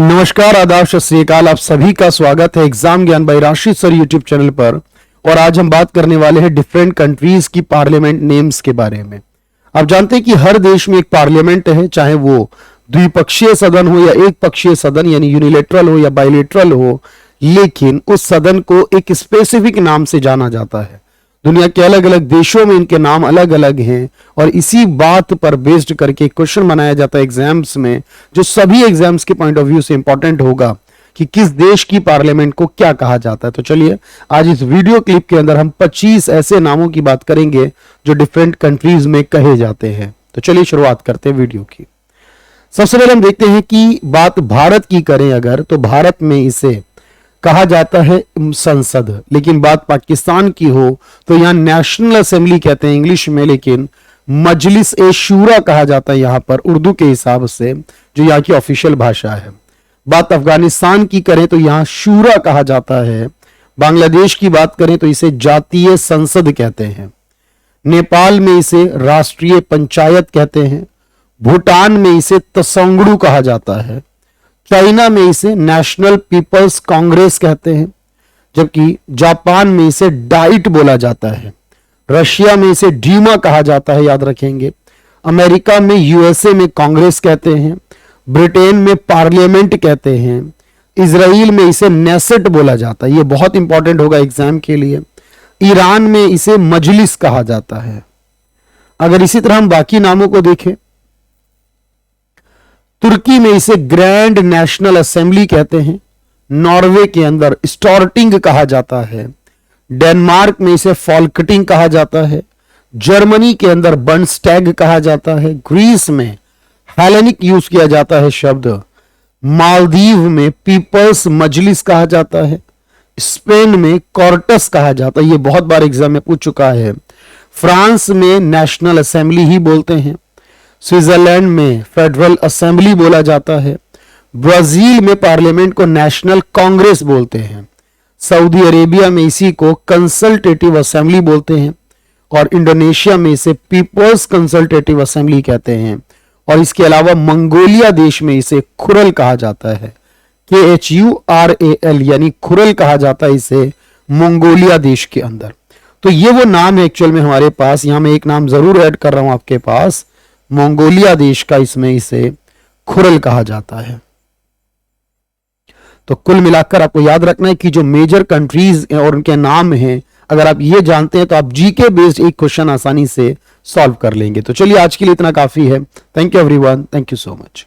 नमस्कार, आदाब, सत श्री अकाल। आप सभी का स्वागत है exam Gyan by Rashid sir YouTube channel पर। और आज हम बात करने वाले हैं डिफरेंट कंट्रीज की पार्लियामेंट नेम्स के बारे में। आप जानते हैं कि हर देश में एक पार्लियामेंट है, चाहे वो द्विपक्षीय सदन हो या एक पक्षीय सदन यानी यूनिलेटरल हो या बायलेटरल हो, लेकिन उस सदन को एक स्पेसिफिक नाम से जाना जाता है। दुनिया के अलग अलग देशों में इनके नाम अलग अलग हैं और इसी बात पर बेस्ड करके क्वेश्चन बनाया जाता है एग्जाम्स में, जो सभी एग्जाम्स के पॉइंट ऑफ व्यू से इंपॉर्टेंट होगा कि किस देश की पार्लियामेंट को क्या कहा जाता है। तो चलिए आज इस वीडियो क्लिप के अंदर हम 25 ऐसे नामों की बात करेंगे जो डिफरेंट कंट्रीज में कहे जाते हैं। तो चलिए शुरुआत करते हैं वीडियो की। सबसे पहले हम देखते हैं कि बात भारत की करें अगर, तो भारत में इसे कहा जाता है संसद। लेकिन बात पाकिस्तान की हो तो यहां नेशनल असेंबली कहते हैं इंग्लिश में, लेकिन मजलिस ए शूरा कहा जाता है यहां पर उर्दू के हिसाब से, जो यहां की ऑफिशियल भाषा है। बात अफगानिस्तान की करें तो यहां शूरा कहा जाता है। बांग्लादेश की बात करें तो इसे जातीय संसद कहते हैं। नेपाल में इसे राष्ट्रीय पंचायत कहते हैं। भूटान में इसे तसंगड़ू कहा जाता है। चाइना में इसे नेशनल पीपल्स कांग्रेस कहते हैं, जबकि जापान में इसे डाइट बोला जाता है। रशिया में इसे डीमा कहा जाता है, याद रखेंगे। अमेरिका में यूएसए में कांग्रेस कहते हैं। ब्रिटेन में पार्लियामेंट कहते हैं। इजराइल में इसे नेसेट बोला जाता है, यह बहुत इंपॉर्टेंट होगा एग्जाम के लिए। ईरान में इसे मजलिस कहा जाता है। अगर इसी तरह हम बाकी नामों को देखें, तुर्की में इसे ग्रैंड नेशनल असेंबली कहते हैं। नॉर्वे के अंदर स्टॉर्टिंग कहा जाता है। डेनमार्क में इसे फॉल्कटिंग कहा जाता है। जर्मनी के अंदर बंडस्टैग कहा जाता है। ग्रीस में हेलेनिक यूज किया जाता है शब्द। मालदीव में पीपल्स मजलिस कहा जाता है। स्पेन में कॉर्टस कहा जाता है, यह बहुत बार एग्जाम में पूछ चुका है। फ्रांस में नेशनल असेंबली ही बोलते हैं। स्विट्जरलैंड में फेडरल असेंबली बोला जाता है। ब्राजील में पार्लियामेंट को नेशनल कांग्रेस बोलते हैं। सऊदी अरेबिया में इसी को कंसल्टेटिव असेंबली बोलते हैं। और इंडोनेशिया में इसे पीपल्स कंसल्टेटिव असेंबली कहते हैं। और इसके अलावा मंगोलिया देश में इसे खुरल कहा जाता है। KHURAL यानी खुरल कहा जाता है इसे मंगोलिया देश के अंदर। तो ये वो नाम है एक्चुअल में हमारे पास। यहां मैं एक नाम जरूर ऐड कर रहा हूं आपके पास, मंगोलिया देश का, इसमें इसे खुरल कहा जाता है। तो कुल मिलाकर आपको याद रखना है कि जो मेजर कंट्रीज और उनके नाम हैं, अगर आप ये जानते हैं तो आप जीके बेस्ड एक क्वेश्चन आसानी से सॉल्व कर लेंगे। तो चलिए आज के लिए इतना काफी है। Thank you everyone, thank you so much.